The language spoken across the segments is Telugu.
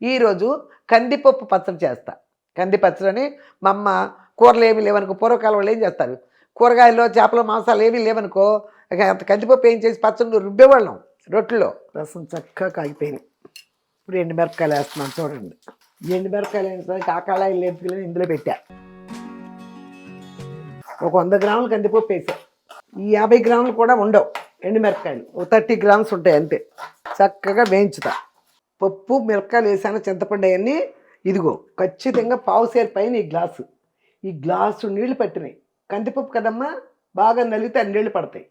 ఈరోజు కందిపప్పు పచ్చడి చేస్తా. కంది పచ్చడని మా అమ్మ కూరలు ఏమీ లేవనుకో, పూర్వకాలం వాళ్ళు ఏం చేస్తారు, కూరగాయలు చేపలు మాంసాలు ఏమీ లేవనుకో కందిపప్పు ఏం చేసి పచ్చడి రుబ్బేవాళ్ళం రొట్టెలో. రసం చక్కగా కాగిపోయింది. ఇప్పుడు ఎండుమిరపకాయలు వేస్తున్నాను చూడండి. ఎండుమిరపకాయలు వేసరికి ఆ కళాయిలు లేపుకెళ్ళి ఇందులో పెట్టా. ఒక 100 గ్రాములు కందిపప్పు వేసా. ఈ 50 గ్రాములు కూడా ఉండవు ఎండుమిరపకాయలు, ఒక 30 గ్రామ్స్ ఉంటాయి అంతే. చక్కగా వేయించుతా. పప్పు మిరపకాయలు వేసాను, చింతపండు అవన్నీ. ఇదిగో ఖచ్చితంగా పావుసేరు పైన ఈ గ్లాసు నీళ్లు పట్టినాయి. కందిపప్పు కదమ్మా, బాగా నలిగితే అన్ని నీళ్ళు పడతాయి.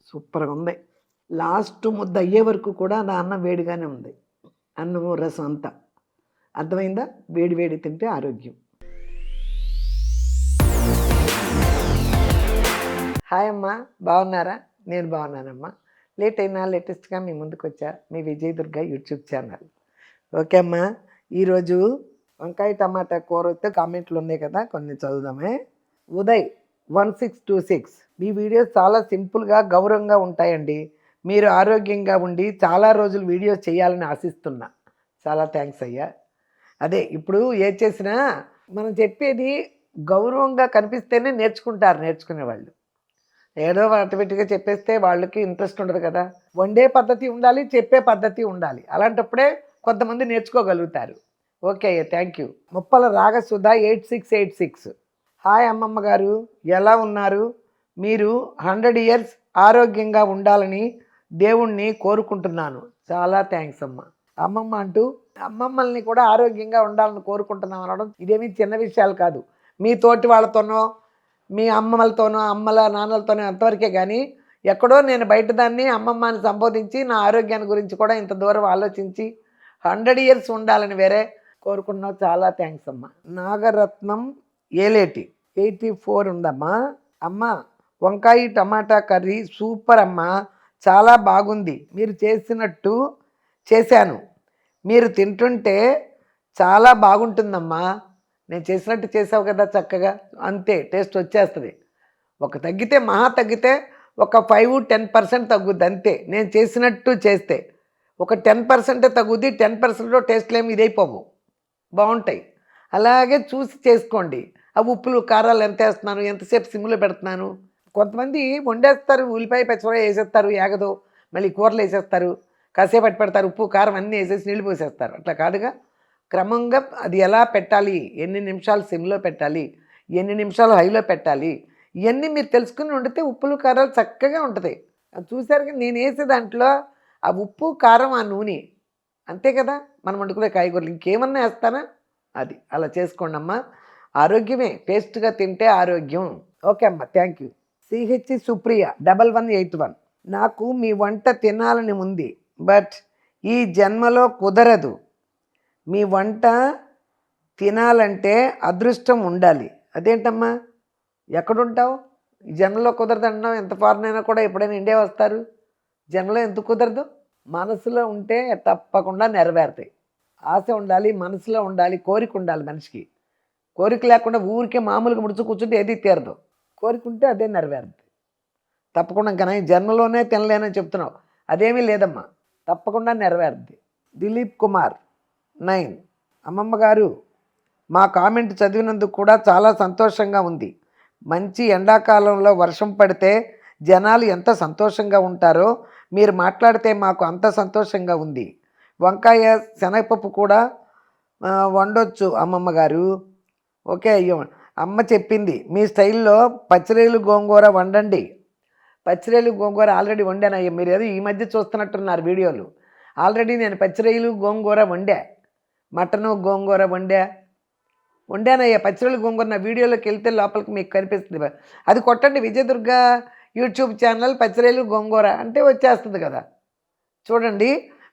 సూపర్గా ఉంది. లాస్ట్ ముద్ద అయ్యే వరకు కూడా నా అన్నం వేడిగానే ఉంది. అన్నము రసం అంతా అర్థమైందా? వేడి వేడి తింటే ఆరోగ్యం. హాయ్ అమ్మా, బాగున్నారా? నేను బాగున్నానమ్మా. లేట్ అయినా లేటెస్ట్గా మీ ముందుకు వచ్చా, మీ Vijay Durga YouTube channel. Okay అమ్మా, ఈరోజు వంకాయ టమాటా కూర వస్తే కామెంట్లు ఉన్నాయి కదా, కొన్ని చదువుదామే. ఉదయ్ 1626, మీ వీడియోస్ చాలా సింపుల్గా గౌరవంగా ఉంటాయండి. మీరు ఆరోగ్యంగా ఉండి చాలా రోజులు వీడియోస్ చేయాలని ఆశిస్తున్నా. చాలా థ్యాంక్స్ అయ్యా. అదే ఇప్పుడు ఏ చేసినా మనం చెప్పేది గౌరవంగా కనిపిస్తేనే నేర్చుకునేవాళ్ళు. ఏదో ఆటోమేటిక్గా చెప్పేస్తే వాళ్ళకి ఇంట్రెస్ట్ ఉండదు కదా. వండే పద్ధతి ఉండాలి, చెప్పే పద్ధతి ఉండాలి. అలాంటప్పుడే కొంతమంది నేర్చుకోగలుగుతారు. ఓకే అయ్యా, thank you. Muppala Ragasudha 8686, hi అమ్మమ్మ గారు, ఎలా ఉన్నారు? మీరు 100 years ఆరోగ్యంగా ఉండాలని దేవుణ్ణి కోరుకుంటున్నాను. చాలా థ్యాంక్స్ అమ్మ. అమ్మమ్మ అంటూ అమ్మమ్మల్ని కూడా ఆరోగ్యంగా ఉండాలని కోరుకుంటున్నాం అనడం ఇదేమీ చిన్న విషయాలు కాదు. మీ తోటి వాళ్ళతోనో, మీ అమ్మమ్మలతోనో, అమ్మల నాన్నలతోనో అంతవరకే కానీ, ఎక్కడో నేను బయట దాన్ని అమ్మమ్మని సంబోధించి నా ఆరోగ్యాన్ని గురించి కూడా ఇంత దూరం ఆలోచించి 100 years ఉండాలని వేరే కోరుకుంటున్నావు. చాలా థ్యాంక్స్ అమ్మ. నాగరత్నం ఏలేటి 84 ఉందమ్మా. అమ్మ, వంకాయ టమాటా కర్రీ సూపర్ అమ్మా, చాలా బాగుంది. మీరు చేసినట్టు చేశాను, మీరు తింటుంటే చాలా బాగుంటుందమ్మా. నేను చేసినట్టు చేసావు కదా చక్కగా, అంతే టేస్ట్ వచ్చేస్తుంది. తగ్గితే ఒక 5-10% తగ్గుద్ది అంతే. నేను చేసినట్టు చేస్తే ఒక 10% తగ్గుద్ది. 10%లో టేస్ట్లు ఏమి ఇదైపోవు, బాగుంటాయి. అలాగే చూసి చేసుకోండి. ఆ ఉప్పులు కారాలు ఎంత వేస్తున్నాను, ఎంతసేపు సిమ్లో పెడుతున్నాను. కొంతమంది వండేస్తారు, ఉల్లిపాయ పచ్చిమిరపకాయ వేసేస్తారు, ఏగదు, మళ్ళీ కూరలు వేసేస్తారు, కాసేపు పెడతారు, ఉప్పు కారం అన్నీ వేసేసి నీళ్ళు పోసేస్తారు. అట్లా కాదుగా, క్రమంగా అది ఎలా పెట్టాలి, ఎన్ని నిమిషాలు సిమ్లో పెట్టాలి, ఎన్ని నిమిషాలు హైలో పెట్టాలి, ఇవన్నీ మీరు తెలుసుకుని వండితే ఉప్పులు కారాలు చక్కగా ఉంటుంది. చూసారుగా నేను వేసే దాంట్లో ఆ ఉప్పు కారం ఆ నూనె అంతే కదా. మనం వండుకునే కాయగూరలు ఇంకేమన్నా వేస్తానా, అది అలా చేసుకోండి అమ్మా. ఆరోగ్యమే, టేస్ట్గా తింటే ఆరోగ్యం. ఓకే అమ్మ, థ్యాంక్ యూ. సిహెచ్ సుప్రియ 1181, నాకు మీ వంట తినాలని ఉంది, బట్ ఈ జన్మలో కుదరదు. మీ వంట తినాలంటే అదృష్టం ఉండాలి. అదేంటమ్మా, ఎక్కడుంటావు? ఈ జన్మలో కుదరదు అంటున్నావు. ఎంత ఫారెన్ అయినా కూడా ఎప్పుడైనా ఇండియా వస్తారు. జన్మలో ఎందుకు కుదరదు? మనసులో ఉంటే తప్పకుండా నెరవేరుతాయి. ఆశ ఉండాలి, మనసులో ఉండాలి, కోరిక ఉండాలి. మనిషికి కోరిక లేకుండా ఊరికే మామూలుగా ముడుచు కూర్చుంటే ఏది తీరదు. కోరుకుంటే అదే నెరవేరుతుంది తప్పకుండా. ఇంకా ఈ జన్మలోనే తినలేనని చెప్తున్నావు, అదేమీ లేదమ్మా, తప్పకుండా నెరవేరుద్ది. దిలీప్ కుమార్ 9, అమ్మమ్మ గారు, మా కామెంట్ చదివినందుకు కూడా చాలా సంతోషంగా ఉంది. మంచి ఎండాకాలంలో వర్షం పడితే జనాలు ఎంత సంతోషంగా ఉంటారో మీరు మాట్లాడితే మాకు అంత సంతోషంగా ఉంది. వంకాయ శనగపప్పు కూడా వండొచ్చు అమ్మమ్మ గారు. ఓకే అయ్యో, అమ్మ చెప్పింది మీ స్టైల్లో పచ్చిరేలు గోంగూర వండండి. పచ్చిరేలు గోంగూర ఆల్రెడీ వండాను అయ్యా. మీరు ఏదో ఈ మధ్య చూస్తున్నట్టున్నారు వీడియోలు. ఆల్రెడీ నేను పచ్చిరేలు గోంగూర వండా, మటను గోంగూర వండానయ్యా. పచ్చిరేలు గోంగూర నా వీడియోలోకి వెళ్తే లోపలికి మీకు కనిపిస్తుంది. అది కొట్టండి, విజయదుర్గ యూట్యూబ్ ఛానల్ పచ్చిరేలు గోంగూర అంటే వచ్చేస్తుంది కదా, చూడండి.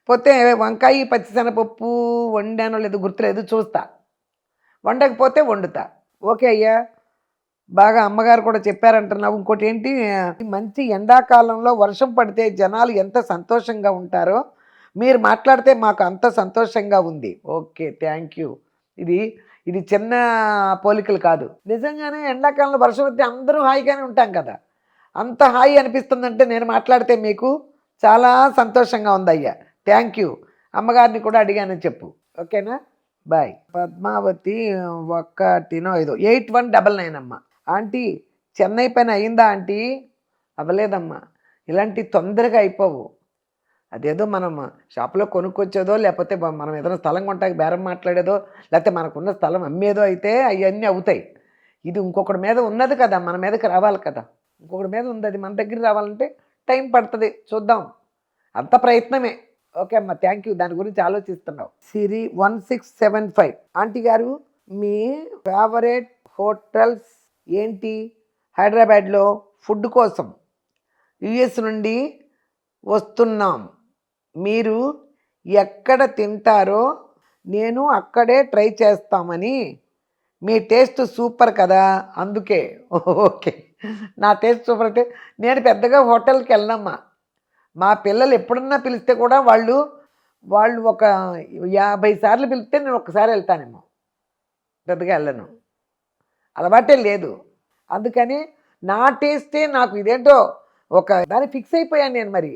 పోతే వంకాయ పచ్చిశనగపప్పు వండానో లేదో గుర్తులేదు, చూస్తా. వండకపోతే వండుతా. ఓకే అయ్యా, బాగా అమ్మగారు కూడా చెప్పారంటున్నావు. ఇంకోటి ఏంటి, మంచి ఎండాకాలంలో వర్షం పడితే జనాలు ఎంత సంతోషంగా ఉంటారో మీరు మాట్లాడితే మాకు అంత సంతోషంగా ఉంది. Okay, thank you. ఇది చిన్న పోలికలు కాదు, నిజంగానే ఎండాకాలంలో వర్షం వస్తే అందరూ హాయిగానే ఉంటాం కదా. అంత హాయి అనిపిస్తుందంటే నేను మాట్లాడితే మీకు చాలా సంతోషంగా ఉందయ్యా. Thank you. అమ్మగారిని కూడా అడిగానని చెప్పు. ఓకేనా? బాయ్. పద్మావతి 1 8199 అమ్మ. ఆంటీ చెన్నై పని అయిందా ఆంటీ? అవ్వలేదమ్మా. ఇలాంటి తొందరగా అయిపోవు. అదేదో మనం షాప్లో కొనుక్కొచ్చేదో, లేకపోతే మనం ఏదైనా స్థలం కొంటాకి బేరం మాట్లాడేదో, లేకపోతే మనకున్న స్థలం అమ్మేదో అయితే అవన్నీ అవుతాయి. ఇది ఇంకొకటి మీద ఉన్నది కదా, మన మీదకి రావాలి కదా. ఇంకొకటి మీద ఉంది, అది మన దగ్గర రావాలంటే టైం పడుతుంది. చూద్దాం, అంత ప్రయత్నమే. ఓకే అమ్మా, థ్యాంక్ యూ. దాని గురించి ఆలోచిస్తున్నావు. సిరి 1675 ఆంటీ గారు, మీ ఫేవరెట్ హోటల్స్ ఏంటి? హైదరాబాద్లో ఫుడ్ కోసం యుఎస్ నుండి వస్తున్నాం. మీరు ఎక్కడ తింటారో నేను అక్కడే ట్రై చేస్తామని. మీ టేస్ట్ సూపర్ కదా, అందుకే. ఓకే, నా టేస్ట్ సూపర్ అంటే నేను పెద్దగా హోటల్కి వెళ్ళనమ్మా. మా పిల్లలు ఎప్పుడన్నా పిలిస్తే కూడా వాళ్ళు ఒక 50 సార్లు పిలిస్తే నేను ఒక్కసారి వెళ్తానేమో, పెద్దగా వెళ్ళను. అలవాటే లేదు. అందుకని నా టేస్టే నాకు ఇదేంటో ఒక దాన్ని ఫిక్స్ అయిపోయాను నేను. మరి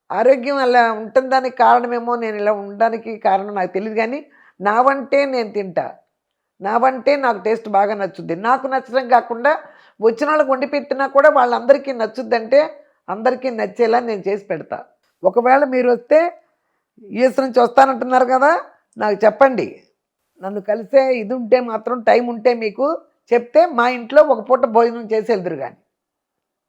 ఆరోగ్యం అలా ఉంటుంది, దానికి కారణమేమో, నేను ఇలా ఉండడానికి కారణం నాకు తెలియదు. కానీ నా వంటే నేను తింటా, నా వంటే నాకు టేస్ట్ బాగా నచ్చుద్ది. నాకు నచ్చడం కాకుండా వచ్చిన వాళ్ళకి వండి పెట్టినా కూడా వాళ్ళందరికీ నచ్చుద్దంటే అందరికీ నచ్చేలా నేను చేసి పెడతా. ఒకవేళ మీరు వస్తే యూఎస్ నుంచి వస్తానంటున్నారు కదా, నాకు చెప్పండి. నన్ను కలిసే ఇది ఉంటే మాత్రం, టైం ఉంటే మీకు చెప్తే మా ఇంట్లో ఒక పూట భోజనం చేసి వెళ్దురు కానీ.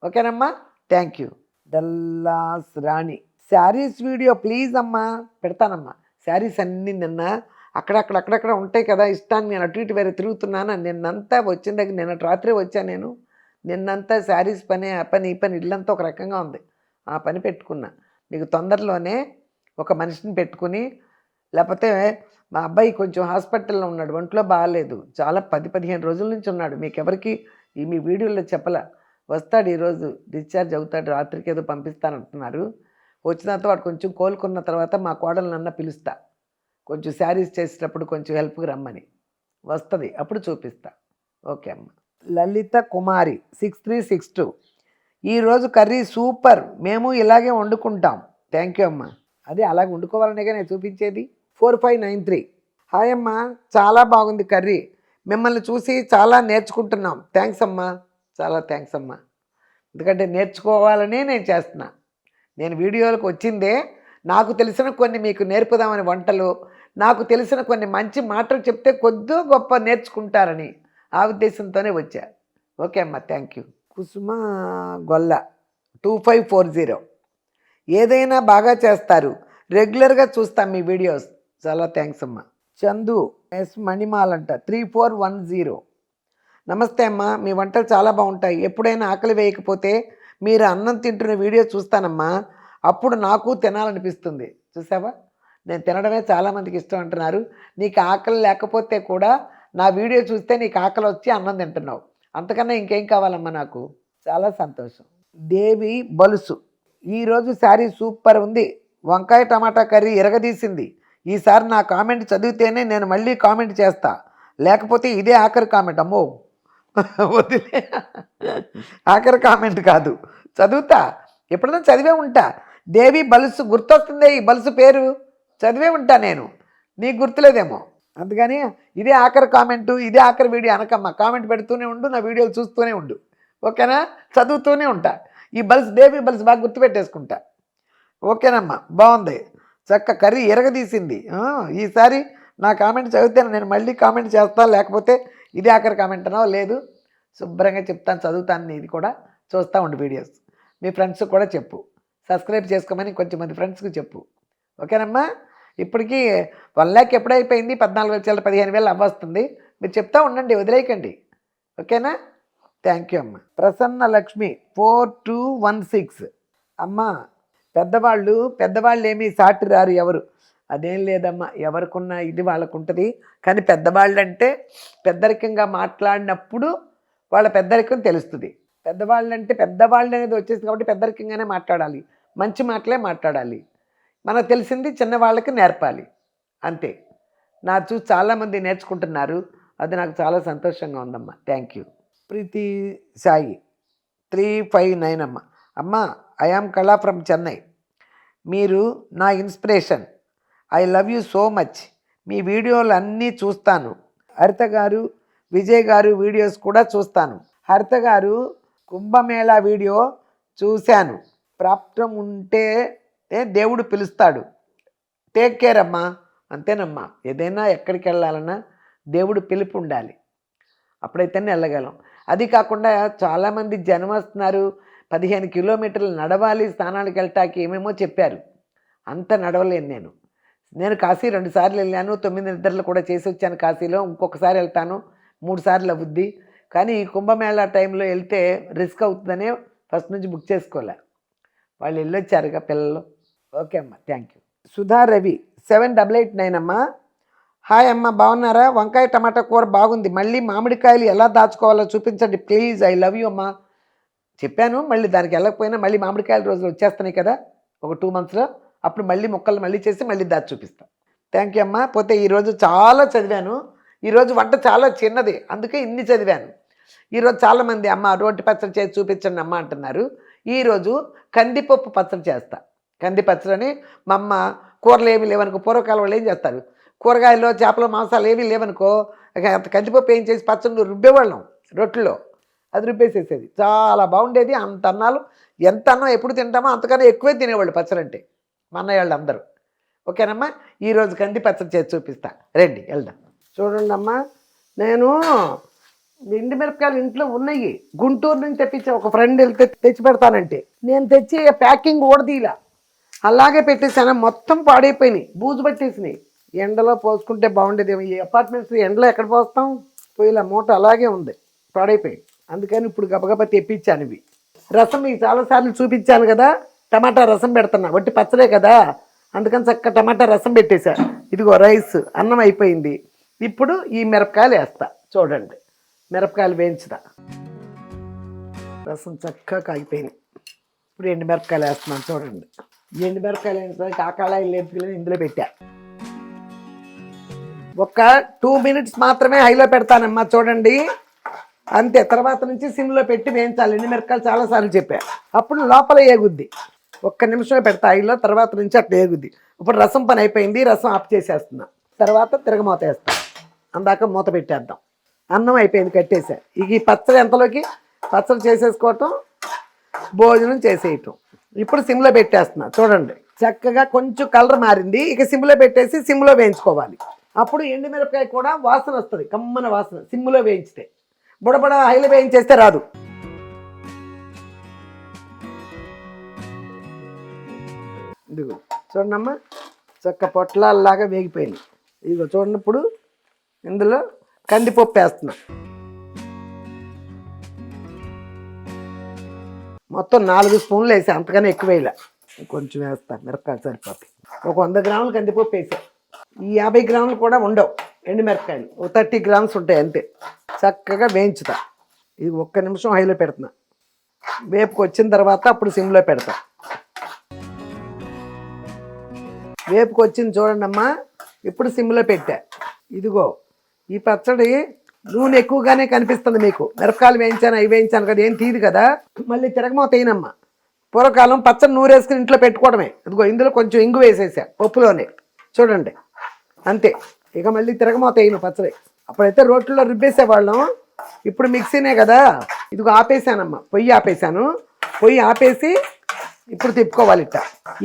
ఓకేనమ్మా, thank you. Dallas Rani, saris video please అమ్మా. పెడతానమ్మా. శారీస్ అన్నీ నిన్న అక్కడక్కడ ఉంటాయి కదా, ఇష్టాన్ని నేను అటు ఇటు వేరే తిరుగుతున్నాను. నిన్నంతా వచ్చిన దగ్గర నిన్న రాత్రి వచ్చాను నేను. నిన్నంతా శారీస్ పని, ఆ పని ఈ పని, ఇల్లంతా ఒక రకంగా ఉంది. ఆ పని పెట్టుకున్నా. మీకు తొందరలోనే ఒక మనిషిని పెట్టుకుని, లేకపోతే మా అబ్బాయి కొంచెం హాస్పిటల్లో ఉన్నాడు, ఒంట్లో బాగాలేదు, చాలా 10-15 రోజుల నుంచి ఉన్నాడు. మీకు ఎవరికి మీ వీడియోలో చెప్పలా. వస్తాడు, ఈరోజు డిశ్చార్జ్ అవుతాడు, రాత్రికి ఏదో పంపిస్తానంటున్నారు. వచ్చిన తర్వాత వాడు కొంచెం కోలుకున్న తర్వాత మా కోడలనన్నా పిలుస్తా, కొంచెం శారీస్ చేసేటప్పుడు కొంచెం హెల్ప్కి రమ్మని. వస్తుంది, అప్పుడు చూపిస్తా. ఓకే అమ్మ. లలిత కుమారి 6362 ఈరోజు కర్రీ సూపర్, మేము ఇలాగే వండుకుంటాం. థ్యాంక్ యూ అమ్మ. అదే అలాగే వండుకోవాలనేగా నేను చూపించేది. 4593 హాయ్ అమ్మ, చాలా బాగుంది కర్రీ, మిమ్మల్ని చూసి చాలా నేర్చుకుంటున్నాం. థ్యాంక్స్ అమ్మా, చాలా థ్యాంక్స్ అమ్మా. ఎందుకంటే నేర్చుకోవాలనే నేను చేస్తున్నా. నేను వీడియోలకు వచ్చిందే నాకు తెలిసిన కొన్ని మీకు నేర్పుదామని, వంటలు, నాకు తెలిసిన కొన్ని మంచి మాటలు చెప్తే కొద్దో గొప్ప నేర్చుకుంటారని ఆ ఉద్దేశంతోనే వచ్చా. ఓకే అమ్మ, థ్యాంక్ యూ. కుసుమ గొల్ల 2540 ఏదైనా బాగా చేస్తారు, రెగ్యులర్గా చూస్తాం మీ వీడియోస్. చాలా థ్యాంక్స్ అమ్మ. చందు ఎస్ మణిమాల్ అంట 3410 నమస్తే అమ్మ, మీ వంటలు చాలా బాగుంటాయి. ఎప్పుడైనా ఆకలి వేయకపోతే మీరు అన్నం తింటున్న వీడియో చూస్తానమ్మా, అప్పుడు నాకు తినాలనిపిస్తుంది. చూసావా, నేను తినడమే చాలామందికి ఇష్టం అంటున్నారు. నీకు ఆకలి లేకపోతే కూడా నా వీడియో చూస్తే నీకు ఆకలి వచ్చి అన్నం తింటున్నావు, అంతకన్నా ఇంకేం కావాలమ్మా నాకు. చాలా సంతోషం. దేవి బలుసు, ఈరోజు శారీ సూపర్ ఉంది, వంకాయ టమాటా కర్రీ ఎరగదీసింది. ఈసారి నా కామెంట్ చదివితేనే నేను మళ్ళీ కామెంట్ చేస్తా, లేకపోతే ఇదే ఆఖరి కామెంట్. అమ్మో వదిలే, ఆఖరి కామెంట్ కాదు, చదువుతా, ఎప్పుడైనా చదివే ఉంటా. దేవి బలుసు గుర్తొస్తుంది, ఈ బలుసు పేరు చదివే ఉంటా నేను, నీకు గుర్తులేదేమో. అందుకని ఇదే ఆఖరి కామెంటు, ఇదే ఆఖరి వీడియో అనకమ్మా. కామెంట్ పెడుతూనే ఉండు, నా వీడియోలు చూస్తూనే ఉండు, ఓకేనా? చదువుతూనే ఉంటా. ఈ బల్స్, దేవి బల్స్ బాగా గుర్తుపెట్టేసుకుంటా. ఓకేనమ్మా, బాగుంది, చక్క కర్రీ ఎరగదీసింది. ఈసారి నా కామెంట్ చదివితే నేను మళ్ళీ కామెంట్ చేస్తాను, లేకపోతే ఇది ఆఖరి కామెంట్ అనో లేదు, శుభ్రంగా చెప్తాను, చదువుతాను. ఇది కూడా చూస్తూ ఉండు వీడియోస్. మీ ఫ్రెండ్స్కి కూడా చెప్పు, సబ్స్క్రైబ్ చేసుకోమని కొంచెం మంది ఫ్రెండ్స్కి చెప్పు. ఓకేనమ్మా. ఇప్పటికీ 1 lakh ఎప్పుడైపోయింది, 14,000 15,000 అవ్వస్తుంది. మీరు చెప్తా ఉండండి, వదిలేయకండి. ఓకేనా? థ్యాంక్ యూ అమ్మ. ప్రసన్న లక్ష్మి 4216 అమ్మ, పెద్దవాళ్ళు ఏమీ సాటి రారు ఎవరు. అదేం లేదమ్మా, ఎవరికున్న ఇది వాళ్ళకు ఉంటుంది. కానీ పెద్దవాళ్ళు అంటే పెద్దరికంగా మాట్లాడినప్పుడు వాళ్ళ పెద్దరికం తెలుస్తుంది. పెద్దవాళ్ళు అనేది వచ్చేసి కాబట్టి పెద్దరికంగానే మాట్లాడాలి, మంచి మాటలే మాట్లాడాలి. మనకు తెలిసింది చిన్నవాళ్ళకి నేర్పాలి, అంతే. నా చూసి చాలామంది నేర్చుకుంటున్నారు, అది నాకు చాలా సంతోషంగా ఉందమ్మా. Thank you. ప్రీతి సాయి 359 అమ్మ. అమ్మ, I am Kala from Chennai. మీరు నా inspiration. I love you so much. మీ వీడియోలు అన్నీ చూస్తాను. హరిత గారు, విజయ్ గారు వీడియోస్ కూడా చూస్తాను. హరిత గారు కుంభమేళా వీడియో చూశాను. ప్రాప్తం ఉంటే దేవుడు పిలుస్తాడు. టేక్ కేర్ అమ్మా. అంతేనమ్మా, ఏదైనా ఎక్కడికి వెళ్ళాలన్నా దేవుడు పిలుపు ఉండాలి, అప్పుడైతేనే వెళ్ళగలం. అది కాకుండా చాలామంది జనం వస్తున్నారు, 15 కిలోమీటర్లు నడవాలి స్నానానికి వెళ్ళటానికి, ఏమేమో చెప్పారు. అంత నడవలేను నేను కాశీ 2 సార్లు వెళ్ళాను, 9 నిద్రలు కూడా చేసి వచ్చాను కాశీలో. ఇంకొకసారి వెళ్తాను, 3 సార్లు అవుద్ది. కానీ ఈ కుంభమేళా టైంలో వెళ్తే రిస్క్ అవుతుందనే ఫస్ట్ నుంచి బుక్ చేసుకోలే. వాళ్ళు వెళ్ళొచ్చారుగా పిల్లలు. ఓకే అమ్మ, థ్యాంక్ యూ. సుధా రవి 7889 అమ్మ. హాయ్ అమ్మ, బాగున్నారా? వంకాయ టమాటా కూర బాగుంది. మళ్ళీ మామిడికాయలు ఎలా దాచుకోవాలో చూపించండి ప్లీజ్. ఐ లవ్ యూ అమ్మ. చెప్పాను, మళ్ళీ దానికి వెళ్ళకపోయినా మళ్ళీ మామిడికాయల రోజులు వచ్చేస్తున్నాయి కదా, ఒక 2 మంత్స్లో. అప్పుడు మళ్ళీ ముక్కలు మళ్ళీ చేసి మళ్ళీ దాచి చూపిస్తాను. థ్యాంక్ యూ అమ్మ. పోతే ఈరోజు చాలా చదివాను. ఈరోజు వంట చాలా చిన్నది, అందుకే ఇన్ని చదివాను. ఈరోజు చాలామంది అమ్మ రోటి పచ్చడి చేసి చూపించండి అమ్మ అంటున్నారు. ఈరోజు కందిపప్పు పచ్చడి చేస్తా. కంది పచ్చడి మా అమ్మ, కూరలు ఏమీ లేవనుకో, పూర్వకాలం వాళ్ళు ఏం చేస్తారు, కూరగాయలు చేపలు మాంసాలు ఏమీ లేవనుకో, కందిపప్పు ఏం చేసి పచ్చడి రుబ్బేవాళ్ళం రొట్టెలో. అది రుబ్బేసేసేది, చాలా బాగుండేది. అంత అన్నాలు, ఎంత అన్నం ఎప్పుడు తింటామో అంతకన్నా ఎక్కువే తినేవాళ్ళు పచ్చడి అంటే మా అన్నయ్య వాళ్ళు అందరూ. ఓకేనమ్మా, ఈరోజు కంది పచ్చడి చేసి చూపిస్తా, రండి వెళ్దాం. చూడండి అమ్మా, నేను ఎండు మిరపకాయలు ఇంట్లో ఉన్నాయి, గుంటూరు నుంచి తెప్పించా. ఒక ఫ్రెండ్ వెళ్తే తెచ్చి పెడతానంటే నేను తెచ్చి ప్యాకింగ్ ఓడదీలా, అలాగే పెట్టేసాను. మొత్తం పాడైపోయినాయి, బూజు పట్టేసినాయి. ఎండలో పోసుకుంటే బాగుండేది. ఈ అపార్ట్మెంట్స్ ఎండలో ఎక్కడ పోస్తాం, పోయిలా మూట అలాగే ఉంది, పాడైపోయి. అందుకని ఇప్పుడు గబగబా తెప్పించాను ఇవి. రసం మీకు చాలాసార్లు చూపించాను కదా, టమాటా రసం పెడుతున్నా, వట్టి పచ్చడే కదా, అందుకని చక్క టమాటా రసం పెట్టేశా. ఇదిగో రైస్, అన్నం అయిపోయింది. ఇప్పుడు ఈ మిరపకాయలు వేస్తా. చూడండి, మిరపకాయలు వేయించుతా. రసం చక్కగా కాగిపోయింది. ఇప్పుడు ఎండు మిరపకాయలు వేస్తున్నాను. చూడండి, ఎండు మిరపకాయలు వేయించడానికి కాకాళాయి లేపుకెళ్ళి ఇందులో పెట్టా. ఒక 2 మినిట్స్ మాత్రమే హైలో పెడతానమ్మా, చూడండి అంతే. తర్వాత నుంచి సిమ్లో పెట్టి వేయించాలి. ఎండు మిరపకాయలు చాలాసార్లు చెప్పా. అప్పుడు లోపల ఏగుద్ది. 1 నిమిషమే పెడతా హైలో, తర్వాత నుంచి అట్లా ఏగుద్ది. ఇప్పుడు రసం పని అయిపోయింది, రసం ఆఫ్ చేసేస్తున్నా. తర్వాత తిరగమూత వేస్తాం, అందాక మూత పెట్టేద్దాం. అన్నం అయిపోయింది, కట్టేసా. ఇక ఈ పచ్చడి ఎంతలోకి పచ్చడి చేసేసుకోవటం, భోజనం చేసేయటం. ఇప్పుడు సిమ్లో పెట్టేస్తున్నా. చూడండి చక్కగా కొంచెం కలర్ మారింది. ఇక సిమ్లో పెట్టేసి సిమ్లో వేయించుకోవాలి. అప్పుడు ఎండుమిరపకాయ కూడా వాసన వస్తుంది, కమ్మన వాసన. సిమ్లో వేయించితే, బుడబుడ హైలో వేయించేస్తే రాదు. ఇదిగో చూడండమ్మా, చక్క పొట్లాల్లాగా వేగిపోయింది. ఇదిగో చూడండి, ఇప్పుడు ఇందులో కందిపప్పు వేస్తున్నా. మొత్తం 4 స్పూన్లు వేసా, అంతకన్నా ఎక్కువ వేయలే, కొంచెం వేస్తా. మిరపకాయలు సరిపోతాయి. ఒక 100 గ్రాములు కందిపప్పు వేసా. ఈ 50 గ్రాములు కూడా ఉండవు ఎండుమిరపకాయలు, ఒక 30 గ్రామ్స్ ఉంటాయి అంతే. చక్కగా వేయించుతా. ఇది 1 నిమిషం హైలో పెడుతున్నా. వేపుకు వచ్చిన తర్వాత అప్పుడు సిమ్లో పెడతా. వేపుకు వచ్చింది చూడండి అమ్మా, ఇప్పుడు సిమ్లో పెట్టా. ఇదిగో ఈ పచ్చడి నూనె ఎక్కువగానే కనిపిస్తుంది మీకు. మిరపకాయలు వేయించాను, అవి వేయించాను కదా, ఏం తీదు కదా. మళ్ళీ తిరగమూత అయినమ్మా. పూర్వకాలం పచ్చడి నూరేసుకుని ఇంట్లో పెట్టుకోవడమే. ఇదిగో ఇందులో కొంచెం ఇంగు వేసేసా పప్పులోనే, చూడండి అంతే. ఇక మళ్ళీ తిరగమూత అయిన పచ్చడి. అప్పుడైతే రోట్లో రుబ్బేసేవాళ్ళం, ఇప్పుడు మిక్సీనే కదా. ఇదిగో ఆపేసానమ్మా, పొయ్యి ఆపేసాను. పొయ్యి ఆపేసి ఇప్పుడు తిప్పుకోవాలి ఇట్ట.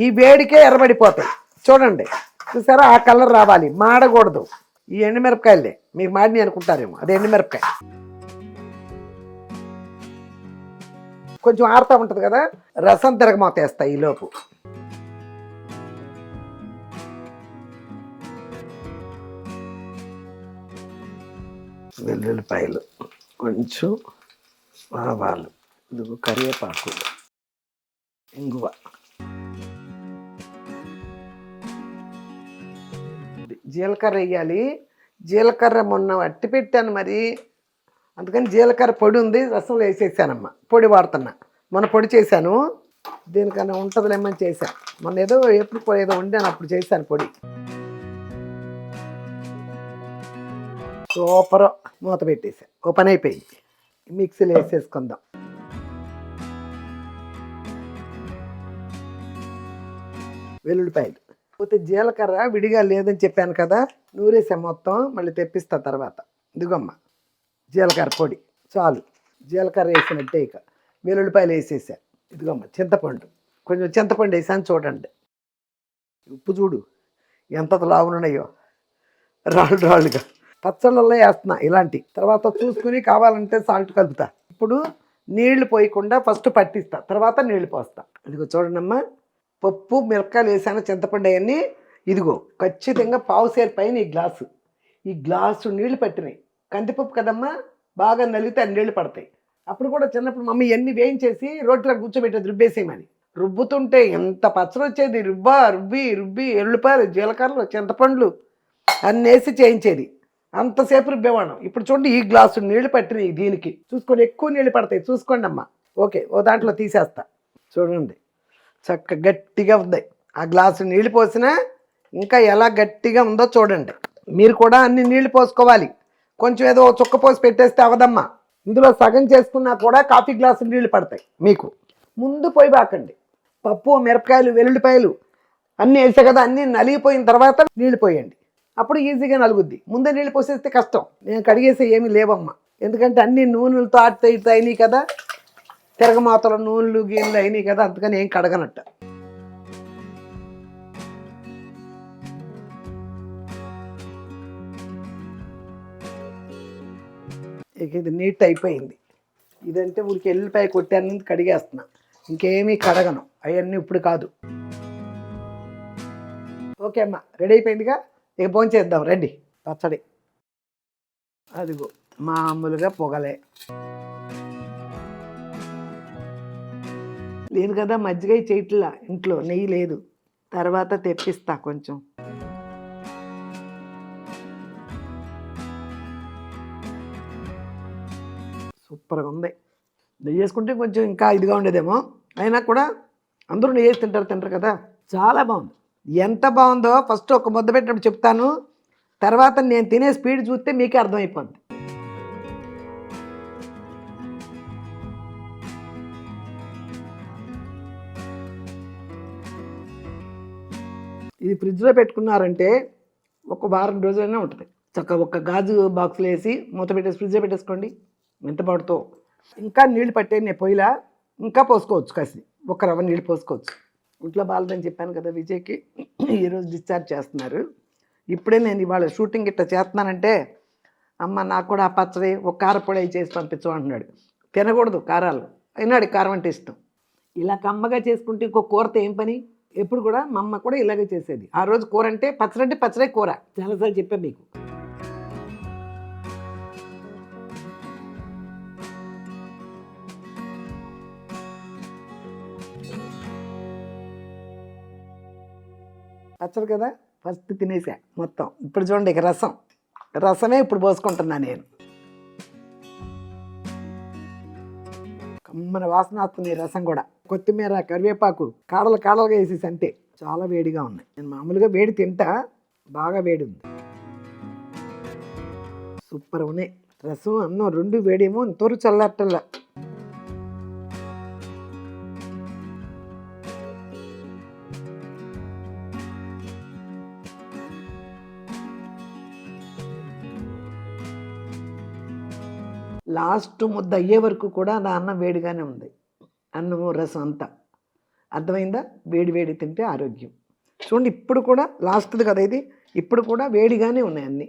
ఈ వేడికే ఎర్రబడిపోతాయి, చూడండి చూసారా, ఆ కలర్ రావాలి, మాడకూడదు. ఈ ఎండుమిరపకాయలే మీకు మాడిని అనుకుంటారేమో, అదే ఎండుమిరపకాయ. కొంచెం ఆరుతూ ఉంటుంది కదా, రసం తిరగమూత వేస్తాయి ఈలోపు. వెల్లుల్లిపాయలు, కొంచెం ఆవాలు, ఇదిగో కరివేపాకు, ఇంగువ, జీలకర్ర వేయాలి. జీలకర్ర మొన్న అట్టి పెట్టాను మరి, అందుకని జీలకర్ర పొడి ఉంది, రసంలో వేసేసానమ్మా. పొడి వాడుతున్నా, మొన్న పొడి చేశాను. దీనికన్నా ఉంటుందిలేమని చేశాను. మొన్న ఎప్పుడు ఏదో వండాను, అప్పుడు చేశాను పొడి. సూపర్. మూత పెట్టేసా, ఓ పని అయిపోయింది. మిక్సీలో వేసేసుకుందాం. వెల్లుల్లిపాయలు. పోతే జీలకర్ర విడిగా లేదని చెప్పాను కదా, నూరేసా మొత్తం, మళ్ళీ తెప్పిస్తా తర్వాత. ఇదిగోమ్మ జీలకర్ర పొడి చాలు. జీలకర్ర వేసినట్టే, ఇక వెల్లుల్లిపాయలు వేసేసా. ఇదిగోమ్మ చింతపండు, కొంచెం చింతపండు వేసాను చూడండి. ఉప్పు చూడు ఎంత లావునున్నాయో, రాళ్ళు రాళ్ళుగా. పచ్చళ్ళల్లో వేస్తున్నా ఇలాంటి, తర్వాత చూసుకుని కావాలంటే సాల్ట్ కలుపుతా. ఇప్పుడు నీళ్లు పోయకుండా ఫస్ట్ పట్టిస్తా, తర్వాత నీళ్లు పోస్తా. ఇదిగో చూడండమ్మా, పప్పు మిరపకాయలు వేసాను, చింతపండు అవన్నీ. ఇదిగో ఖచ్చితంగా పావుసేరు పైన ఈ గ్లాసు నీళ్లు పట్టినాయి. కందిపప్పు కదమ్మా, బాగా నలిగితే అన్ని నీళ్లు పడతాయి. అప్పుడు కూడా చిన్నప్పుడు మమ్మీ ఎన్ని వేయించేసి రోడ్లో కూర్చోబెట్టేది రుబ్బేసేయమని. రుబ్బుతుంటే ఎంత పచ్చడి వచ్చేది. రుబ్బి ఎల్లుపాయలు, జీలకర్రలు, చింతపండ్లు అన్నీ వేసి చేయించేది. అంతసేపు రుబ్బేవాళ్ళం. ఇప్పుడు చూడండి, ఈ గ్లాసు నీళ్లు పట్టినాయి దీనికి. చూసుకోండి, ఎక్కువ నీళ్ళు పడతాయి చూసుకోండి అమ్మా. ఓకే, ఓ దాంట్లో తీసేస్తా. చూడండి చక్క గట్టిగా ఉంది. ఆ గ్లాసు నీళ్ళు పోసినా ఇంకా ఎలా గట్టిగా ఉందో చూడండి. మీరు కూడా అన్ని నీళ్లు పోసుకోవాలి. కొంచెం ఏదో చుక్క పోసి పెట్టేస్తే అవదమ్మా. ఇందులో సగం చేసుకున్నా కూడా కాఫీ గ్లాసు నీళ్లు పడతాయి మీకు. ముందు పోయి బాకండి. పప్పు, మిరపకాయలు, వెల్లుల్లిపాయలు అన్నీ వేసా కదా, అన్నీ నలిగిపోయిన తర్వాత నీళ్ళు పోయండి. అప్పుడు ఈజీగా నలుగుద్ది. ముందే నీళ్ళు పోసేస్తే కష్టం. నేను కడిగేసి ఏమీ లేవమ్మా, ఎందుకంటే అన్ని నూనెలతో ఆడితే అయినాయి కదా, తిరగమాతలు నూనెలు గీనెలు అయినాయి కదా, అందుకని ఏం కడగనట్ట. ఇక ఇది నీట్ అయిపోయింది. ఇదంటే ఊరికి ఎల్లిపాయ కొట్టాను, కడిగేస్తున్నా. ఇంకేమీ కడగను, అవన్నీ ఇప్పుడు కాదు. ఓకే అమ్మా, రెడీ అయిపోయిందిగా, ఇక భోంచేద్దాం రండి. పచ్చడి అదిగో మామూలుగా పొగలే. లేదు కదా మజ్జిగ చేయట్లా, ఇంట్లో నెయ్యి లేదు, తర్వాత తెప్పిస్తా కొంచెం. సూపర్గా ఉంది. నెయ్యి వేసుకుంటే కొంచెం ఇంకా ఇదిగా ఉండేదేమో, అయినా కూడా అందరూ నెయ్యి వేసి తింటారు కదా. చాలా బాగుంది. ఎంత బాగుందో ఫస్ట్ ఒక ముద్ద పెట్టినప్పుడు చెప్తాను, తర్వాత నేను తినే స్పీడ్ చూస్తే మీకే అర్థమైపోద్ది. ఇది ఫ్రిడ్జ్లో పెట్టుకున్నారంటే ఒక వారం రోజులైనా ఉంటుంది. చక్కగా ఒక గాజు బాక్స్లో వేసి మూత పెట్టేసి ఫ్రిడ్జ్లో పెట్టేసుకోండి. ఎంత పడుతో ఇంకా నీళ్ళు పట్టే నేను పొయ్యిలా ఇంకా పోసుకోవచ్చు, కాసి ఒక రవ్వ నీళ్ళు పోసుకోవచ్చు. ఇంట్లో బాగాలేదని చెప్పాను కదా విజయ్కి, ఈరోజు డిశ్చార్జ్ చేస్తున్నారు. ఇప్పుడే నేను ఇవాళ షూటింగ్ ఇట్లా చేస్తున్నానంటే, అమ్మ నాకు కూడా ఆ పచ్చడి ఒక కారపొడి అవి చేసి పంపించమంటున్నాడు. తినకూడదు కారాలు, అయినాడు కారం అంటే ఇష్టం. ఇలా కమ్మగా చేసుకుంటే ఇంకో కూరతో ఏం పని. ఎప్పుడు కూడా మా అమ్మ కూడా ఇలాగే చేసేది. ఆ రోజు కూర అంటే పచ్చడే కూర, చాలాసార్లు చెప్పాను మీకు. పచ్చడి కదా, ఫస్ట్ తినేసా మొత్తం. ఇప్పుడు చూడండి, ఇక రసమే ఇప్పుడు పోసుకుంటున్నా నేను. కమ్మన వాసన వస్తుంది రసం కూడా. కొత్తిమీర, కరివేపాకు కాడలుగా వేసేసి, అంటే చాలా వేడిగా ఉన్నాయి. నేను మామూలుగా వేడి తింటా, బాగా వేడి ఉంది. సూపర్ ఉన్నాయి. రసం అన్నం రెండు వేడేమో, ఇంతవరకు చల్లట్టల్లా. లాస్ట్ ముద్ద అయ్యే వరకు కూడా నా అన్నం వేడిగానే ఉంది. అన్నము రసం అంతా అర్థమైందా. వేడి తింటే ఆరోగ్యం. చూడండి, ఇప్పుడు కూడా లాస్ట్ది కదా ఇది, ఇప్పుడు కూడా వేడిగానే ఉన్నాయి అన్నీ.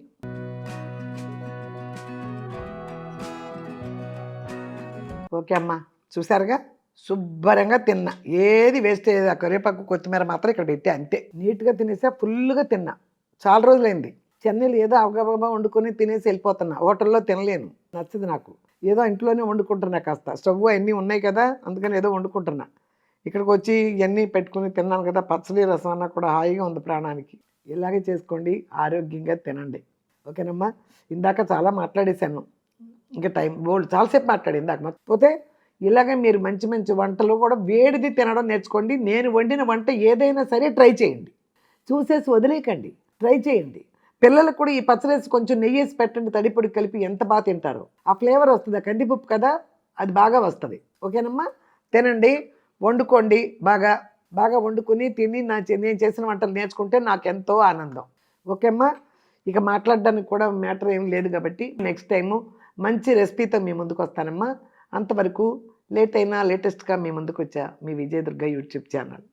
ఓకే అమ్మా, చూసారుగా, శుభ్రంగా తిన్నా, ఏది వేస్ట్ అయ్యేది. ఆ కరివేపాకు కొత్తిమీర మాత్రం ఇక్కడ పెట్టి అంతే. నీట్గా తినేసా, ఫుల్గా తిన్నా. చాలా రోజులైంది. చెన్నైలో ఏదో అవగబా వండుకొని తినేసి వెళ్ళిపోతున్నా. హోటల్లో తినలేను, నచ్చదు నాకు. ఏదో ఇంట్లోనే వండుకుంటున్నా, కాస్త స్టవ్ అన్నీ ఉన్నాయి కదా, అందుకని ఏదో వండుకుంటున్నా. ఇక్కడికి వచ్చి ఇవన్నీ పెట్టుకుని తిన్నాను కదా, పచ్చడి రసం అన్నా కూడా హాయిగా ఉంది ప్రాణానికి. ఇలాగే చేసుకోండి, ఆరోగ్యంగా తినండి. ఓకేనమ్మా. ఇందాక చాలా మాట్లాడేశాను, ఇంకా టైం బోల్డ్ చాలాసేపు మాట్లాడి ఇందాక. మర్చిపోతే ఇలాగే మీరు మంచి మంచి వంటలు కూడా వేడిది తినడం నేర్చుకోండి. నేను వండిన వంట ఏదైనా సరే ట్రై చేయండి, చూసేసి వదిలేయకండి, ట్రై చేయండి. పిల్లలకు కూడా ఈ పచ్చడేసి కొంచెం నెయ్యేసి పెట్టండి, తడిపొడి కలిపి, ఎంత బాగా తింటారు. ఆ ఫ్లేవర్ వస్తుంది, ఆ కందిపప్పు కదా, అది బాగా వస్తుంది. ఓకేనమ్మా. తినండి, వండుకోండి బాగా. బాగా వండుకుని తిని నేను చేసిన వంటలు నేర్చుకుంటే నాకెంతో ఆనందం. ఓకే అమ్మా? ఇక మాట్లాడడానికి కూడా మ్యాటర్ ఏం లేదు కాబట్టి నెక్స్ట్ టైము మంచి రెసిపీతో మీ ముందుకు వస్తానమ్మా. అంతవరకు లేట్ అయినా లేటెస్ట్గా మీ ముందుకు వచ్చా మీ విజయదుర్గ యూట్యూబ్ ఛానల్.